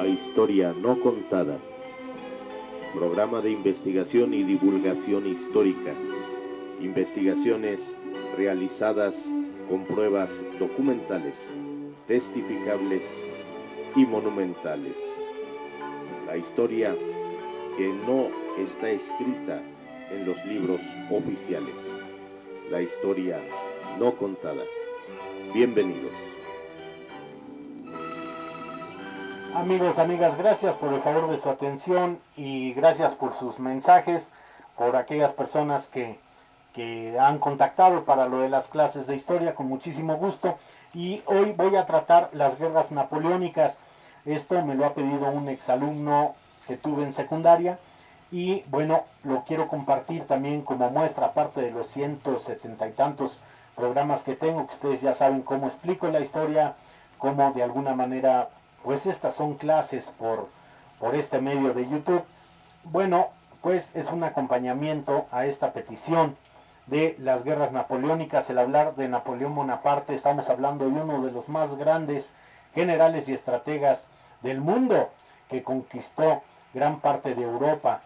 historia no contada. Programa de investigación y divulgación histórica. Investigaciones realizadas con pruebas documentales, testificables y monumentales. La historia que no está escrita en los libros oficiales. La historia no contada. Bienvenidos. Amigos, amigas, gracias por el favor de su atención y gracias por sus mensajes, por aquellas personas que han contactado para lo de las clases de historia, con muchísimo gusto. Y hoy voy a tratar las guerras napoleónicas. Esto me lo ha pedido un exalumno que tuve en secundaria y bueno, lo quiero compartir también como muestra, aparte de los 170 y tantos programas que tengo, que ustedes ya saben cómo explico la historia, cómo de alguna manera, pues estas son clases por este medio de YouTube. Bueno, pues es un acompañamiento a esta petición de las guerras napoleónicas. El hablar de Napoleón Bonaparte, estamos hablando de uno de los más grandes generales y estrategas del mundo, que conquistó gran parte de Europa.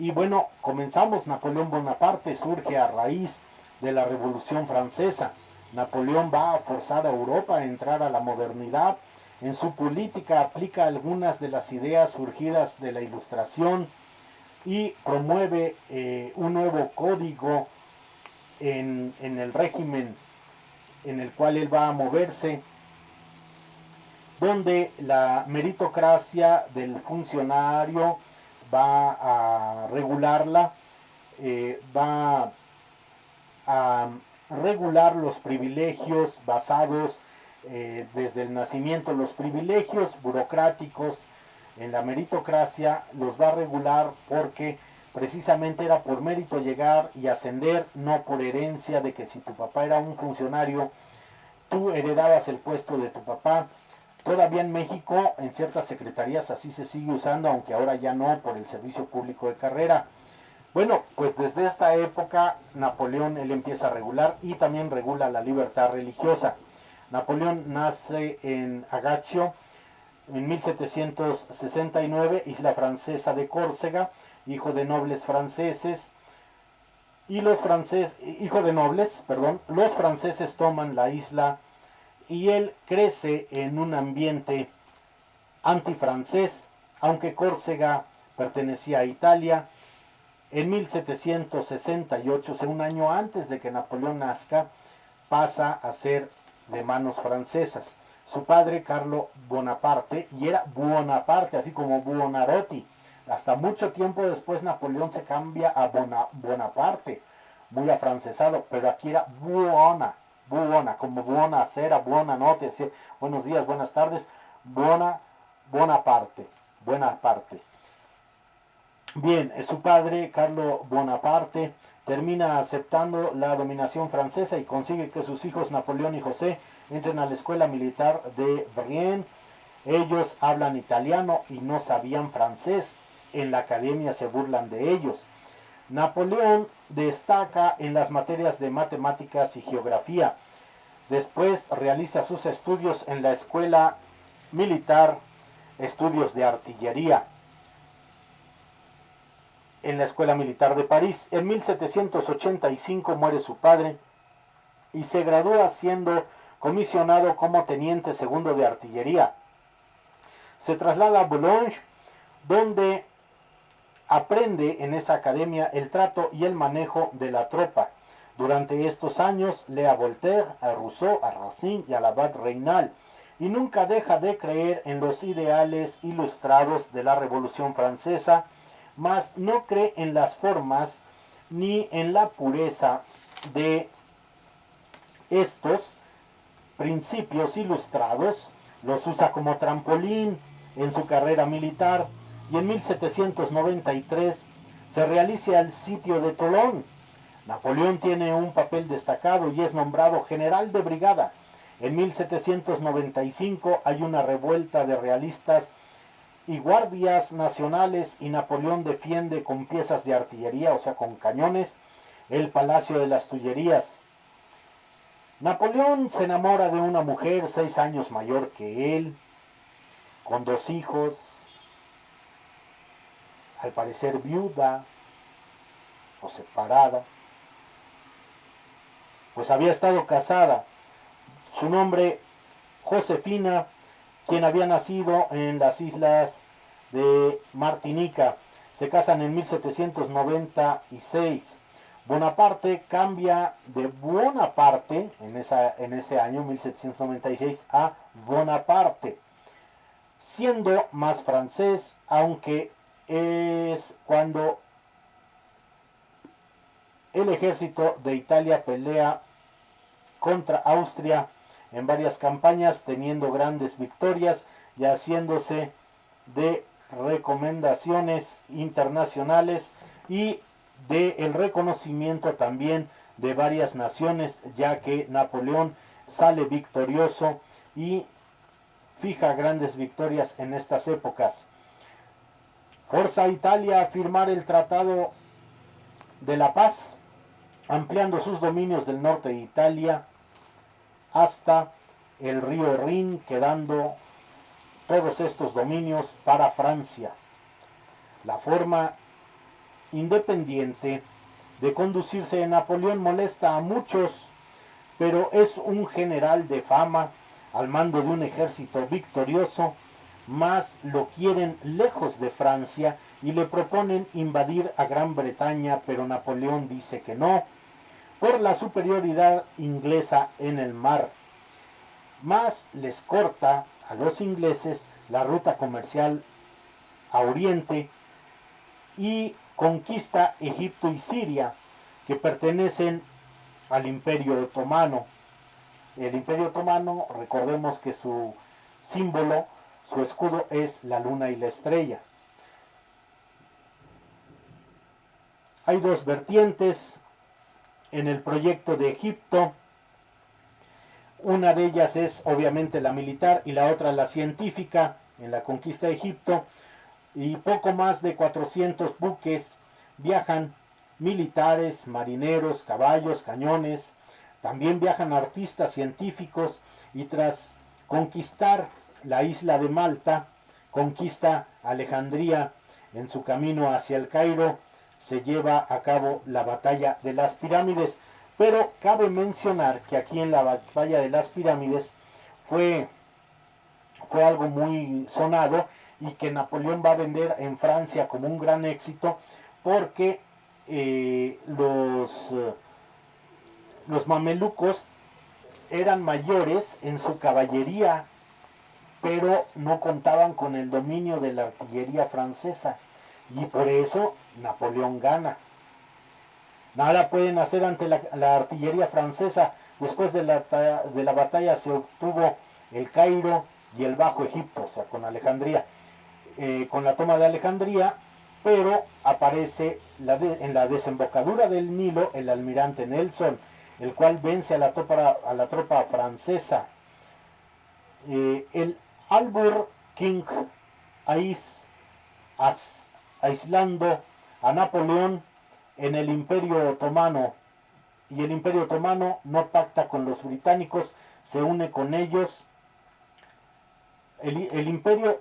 Y bueno, comenzamos. Napoleón Bonaparte surge a raíz de la Revolución Francesa. Napoleón va a forzar a Europa a entrar a la modernidad. En su política aplica algunas de las ideas surgidas de la Ilustración y promueve un nuevo código en el régimen en el cual él va a moverse, donde la meritocracia del funcionario va a regularla, va a regular los privilegios basados desde el nacimiento, los privilegios burocráticos en la meritocracia los va a regular porque precisamente era por mérito llegar y ascender, no por herencia de que si tu papá era un funcionario, tú heredabas el puesto de tu papá. Todavía en México, en ciertas secretarías así se sigue usando, aunque ahora ya no, por el servicio público de carrera. Bueno, pues desde esta época Napoleón él empieza a regular y también regula la libertad religiosa. Napoleón nace en Ajaccio en 1769, isla francesa de Córcega, hijo de nobles franceses. Y los franceses toman la isla y él crece en un ambiente antifrancés, aunque Córcega pertenecía a Italia. En 1768, o sea, un año antes de que Napoleón nazca, pasa a ser de manos francesas. Su padre, Carlo Bonaparte, y era Buonaparte, así como Buonarroti. Hasta mucho tiempo después Napoleón se cambia a Bonaparte, muy afrancesado, pero aquí era Buona, como buona cera, buona noche, decir buenos días, buenas tardes, Bonaparte. Bien, su padre, Carlo Bonaparte, termina aceptando la dominación francesa y consigue que sus hijos Napoleón y José entren a la escuela militar de Brienne. Ellos hablan italiano y no sabían francés. En la academia se burlan de ellos. Napoleón destaca en las materias de matemáticas y geografía. Después realiza sus estudios en la escuela militar, estudios de artillería, en la Escuela Militar de París. En 1785 muere su padre y se gradúa siendo comisionado como teniente segundo de artillería. Se traslada a Boulogne, donde aprende en esa academia el trato y el manejo de la tropa. Durante estos años lee a Voltaire, a Rousseau, a Racine y a Labat Reynal, y nunca deja de creer en los ideales ilustrados de la Revolución Francesa, mas no cree en las formas ni en la pureza de estos principios ilustrados. Los usa como trampolín en su carrera militar y en 1793 se realiza el sitio de Tolón. Napoleón tiene un papel destacado y es nombrado general de brigada. En 1795 hay una revuelta de realistas y guardias nacionales y Napoleón defiende con piezas de artillería, o sea, con cañones, el Palacio de las Tullerías. Napoleón se enamora de una mujer 6 años mayor que él, con 2 hijos, al parecer viuda o separada, pues había estado casada. Su nombre, Josefina, quien había nacido en las islas de Martinica. Se casan en 1796. Bonaparte cambia de Buonaparte en ese año 1796 a Bonaparte, siendo más francés, aunque es cuando el ejército de Italia pelea contra Austria en varias campañas, teniendo grandes victorias y haciéndose de recomendaciones internacionales y del reconocimiento también de varias naciones, ya que Napoleón sale victorioso y fija grandes victorias en estas épocas. Forza a Italia a firmar el Tratado de la Paz, ampliando sus dominios del norte de Italia hasta el río Rin, quedando todos estos dominios para Francia. La forma independiente de conducirse de Napoleón molesta a muchos, pero es un general de fama al mando de un ejército victorioso, más lo quieren lejos de Francia y le proponen invadir a Gran Bretaña, pero Napoleón dice que no, por la superioridad inglesa en el mar. Más les corta a los ingleses la ruta comercial a Oriente y conquista Egipto y Siria, que pertenecen al Imperio Otomano. El Imperio Otomano, recordemos que su símbolo, su escudo es la luna y la estrella. Hay dos vertientes en el proyecto de Egipto. Una de ellas es obviamente la militar y la otra la científica en la conquista de Egipto. Y poco más de 400 buques viajan, militares, marineros, caballos, cañones. También viajan artistas, científicos, y tras conquistar la isla de Malta, conquista Alejandría en su camino hacia el Cairo, se lleva a cabo la batalla de las pirámides. Pero cabe mencionar que aquí en la batalla de las pirámides fue algo muy sonado y que Napoleón va a vender en Francia como un gran éxito, porque los mamelucos eran mayores en su caballería, pero no contaban con el dominio de la artillería francesa, y por eso Napoleón gana. Nada pueden hacer ante la artillería francesa. Después de la batalla se obtuvo el Cairo y el Bajo Egipto, o sea, con Alejandría. Con la toma de Alejandría, pero aparece en la desembocadura del Nilo el almirante Nelson, el cual vence a la tropa francesa. El Albur King aislando a Napoleón en el Imperio Otomano, y el Imperio Otomano no pacta con los británicos, se une con ellos. El Imperio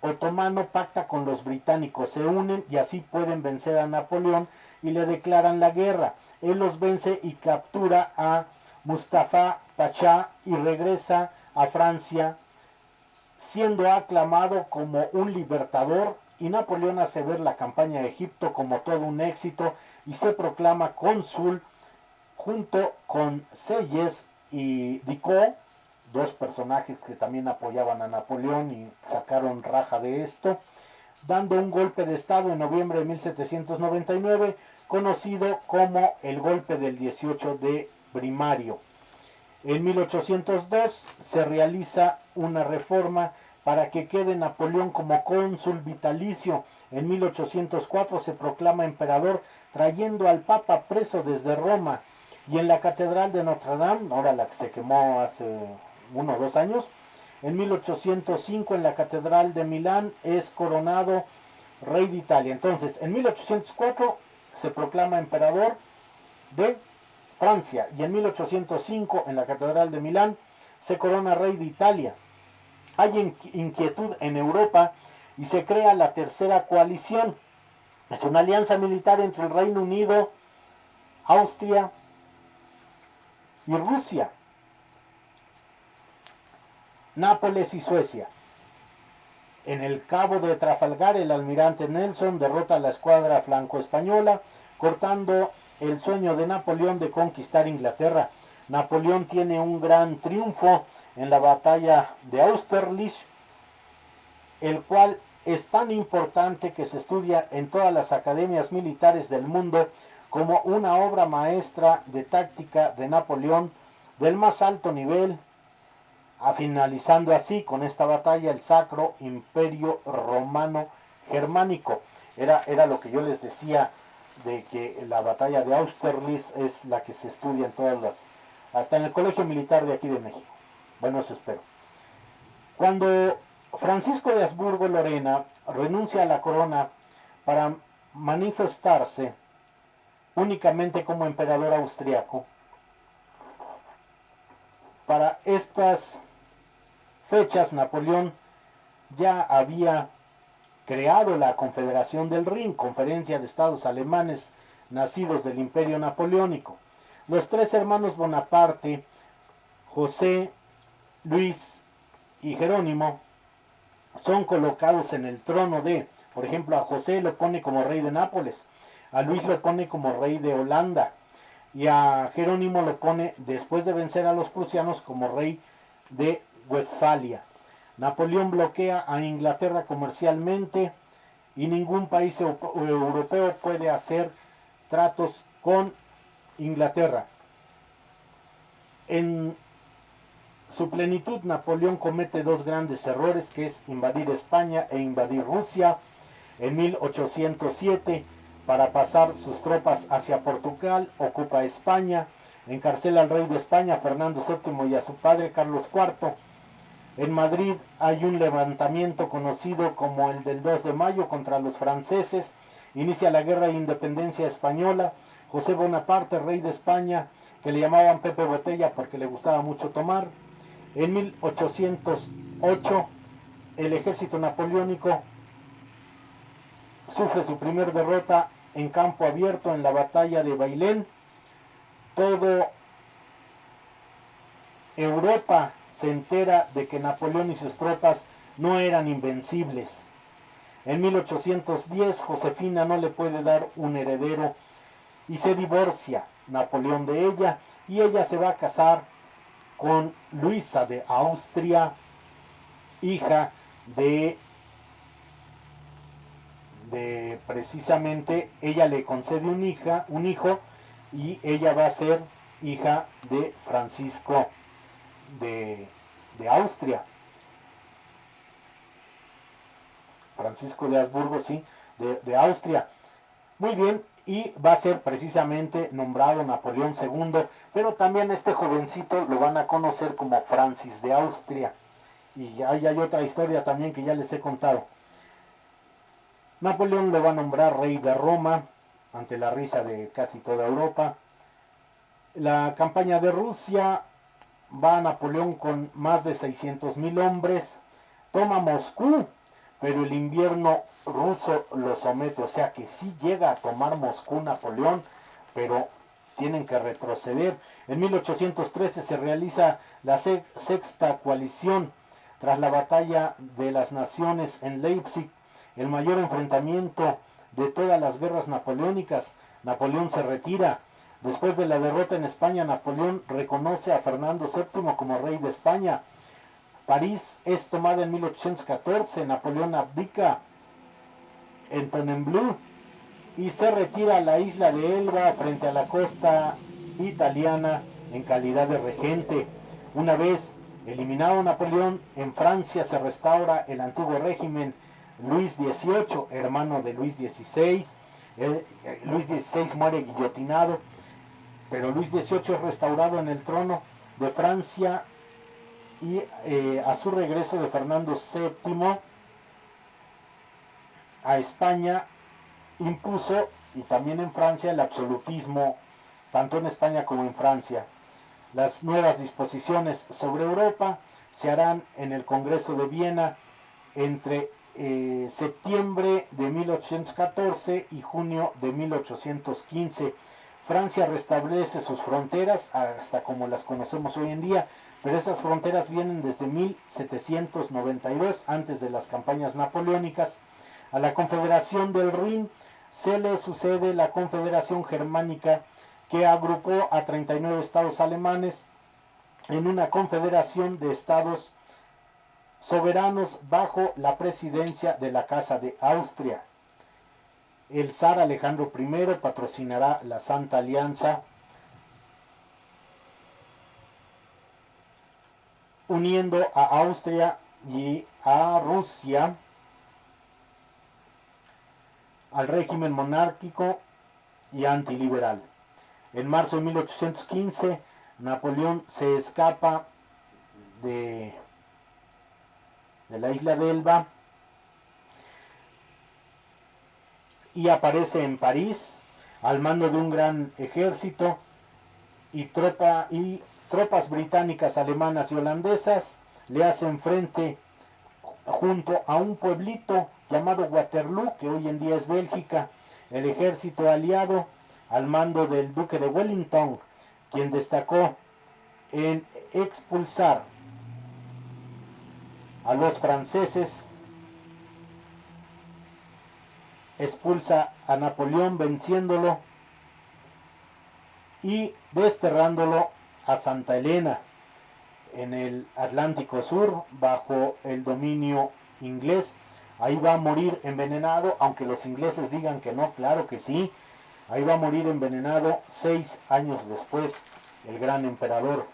Otomano pacta con los británicos, se unen y así pueden vencer a Napoleón y le declaran la guerra. Él los vence y captura a Mustafa Pachá y regresa a Francia, siendo aclamado como un libertador, y Napoleón hace ver la campaña de Egipto como todo un éxito y se proclama cónsul junto con Selles y Dicot, dos personajes que también apoyaban a Napoleón y sacaron raja de esto, dando un golpe de estado en noviembre de 1799, conocido como el golpe del 18 de Brumario. En 1802 se realiza una reforma para que quede Napoleón como cónsul vitalicio. En 1804 se proclama emperador, trayendo al Papa preso desde Roma. Y en la Catedral de Notre Dame, ahora la que se quemó hace 1 o 2 años, en 1805 en la Catedral de Milán es coronado rey de Italia. Entonces, en 1804 se proclama emperador de Francia, y en 1805 en la Catedral de Milán se corona rey de Italia. Hay inquietud en Europa y se crea la tercera coalición. Es una alianza militar entre el Reino Unido, Austria y Rusia, Nápoles y Suecia. En el Cabo de Trafalgar, el almirante Nelson derrota a la escuadra franco-española, cortando el sueño de Napoleón de conquistar Inglaterra. Napoleón tiene un gran triunfo en la batalla de Austerlitz, el cual es tan importante que se estudia en todas las academias militares del mundo como una obra maestra de táctica de Napoleón del más alto nivel, finalizando así con esta batalla el Sacro Imperio Romano Germánico. Era lo que yo les decía, de que la batalla de Austerlitz es la que se estudia en todas las, hasta en el Colegio Militar de aquí de México. Bueno, eso espero. Cuando Francisco de Habsburgo-Lorena renuncia a la corona para manifestarse únicamente como emperador austriaco, para estas fechas Napoleón ya había creado la Confederación del Rin, Conferencia de Estados Alemanes nacidos del Imperio Napoleónico. Los tres hermanos Bonaparte, José, Luis y Jerónimo, son colocados en el trono de, por ejemplo, a José lo pone como rey de Nápoles, a Luis lo pone como rey de Holanda, y a Jerónimo lo pone, después de vencer a los prusianos, como rey de Westfalia. Napoleón bloquea a Inglaterra comercialmente y ningún país europeo puede hacer tratos con Inglaterra. En su plenitud, Napoleón comete dos grandes errores, que es invadir España e invadir Rusia. En 1807, para pasar sus tropas hacia Portugal, ocupa España, encarcela al rey de España, Fernando VII, y a su padre, Carlos IV. En Madrid hay un levantamiento conocido como el del 2 de mayo contra los franceses. Inicia la guerra de independencia española. José Bonaparte, rey de España, que le llamaban Pepe Botella porque le gustaba mucho tomar. En 1808, el ejército napoleónico sufre su primer derrota en campo abierto en la batalla de Bailén. Todo Europa se entera de que Napoleón y sus tropas no eran invencibles. En 1810, Josefina no le puede dar un heredero y se divorcia Napoleón de ella, y ella se va a casar con Luisa de Austria, hija de precisamente, ella le concede un hijo, y ella va a ser hija de Francisco de Austria. Francisco de Habsburgo, sí, de Austria. Muy bien, y va a ser precisamente nombrado Napoleón II, pero también este jovencito lo van a conocer como Francis de Austria. Y ahí hay otra historia también que ya les he contado. Napoleón lo va a nombrar rey de Roma, ante la risa de casi toda Europa. La campaña de Rusia, va a Napoleón con más de 600,000 hombres, toma Moscú, pero el invierno ruso lo somete, o sea que sí llega a tomar Moscú Napoleón, pero tienen que retroceder. En 1813 se realiza la sexta coalición tras la batalla de las naciones en Leipzig, el mayor enfrentamiento de todas las guerras napoleónicas. Napoleón se retira. Después de la derrota en España, Napoleón reconoce a Fernando VII como rey de España. París es tomada en 1814, Napoleón abdica en Fontainebleau y se retira a la isla de Elba, frente a la costa italiana, en calidad de regente. Una vez eliminado Napoleón, en Francia se restaura el antiguo régimen. Luis XVIII, hermano de Luis XVI, Luis XVI muere guillotinado, pero Luis XVIII es restaurado en el trono de Francia, y a su regreso de Fernando VII a España impuso, y también en Francia, el absolutismo, tanto en España como en Francia. Las nuevas disposiciones sobre Europa se harán en el Congreso de Viena entre septiembre de 1814 y junio de 1815. Francia restablece sus fronteras hasta como las conocemos hoy en día, pero esas fronteras vienen desde 1792, antes de las campañas napoleónicas. A la Confederación del Rin se le sucede la Confederación Germánica, que agrupó a 39 estados alemanes en una confederación de estados soberanos bajo la presidencia de la Casa de Austria. El zar Alejandro I patrocinará la Santa Alianza, uniendo a Austria y a Rusia al régimen monárquico y antiliberal. En marzo de 1815, Napoleón se escapa de la isla de Elba y aparece en París al mando de un gran ejército y tropas británicas, alemanas y holandesas le hacen frente junto a un pueblito llamado Waterloo, que hoy en día es Bélgica. El ejército aliado, al mando del duque de Wellington, quien destacó en expulsar a los franceses, expulsa a Napoleón venciéndolo y desterrándolo a Santa Helena, en el Atlántico Sur, bajo el dominio inglés. Ahí va a morir envenenado, aunque los ingleses digan que no, claro que sí. Ahí va a morir envenenado 6 años después el gran emperador.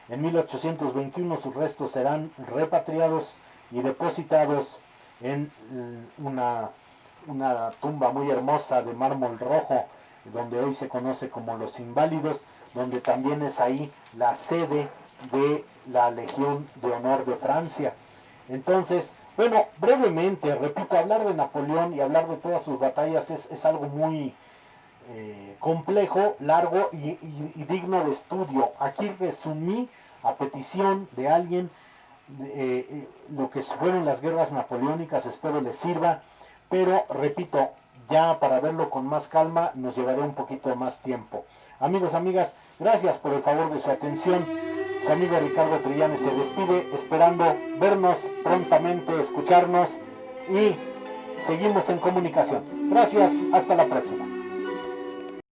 En 1821 sus restos serán repatriados y depositados en una tumba muy hermosa de mármol rojo, donde hoy se conoce como Los Inválidos, donde también es ahí la sede de la Legión de Honor de Francia. Entonces, bueno, brevemente, repito, hablar de Napoleón y hablar de todas sus batallas es algo muy complejo, largo y digno de estudio. Aquí resumí, a petición de alguien, lo que fueron las guerras napoleónicas. Espero les sirva, pero repito, ya para verlo con más calma nos llevará un poquito más tiempo. Amigos, amigas, gracias por el favor de su atención. Su amigo Ricardo Trillanes se despide, esperando vernos prontamente, escucharnos y seguimos en comunicación. Gracias, hasta la próxima.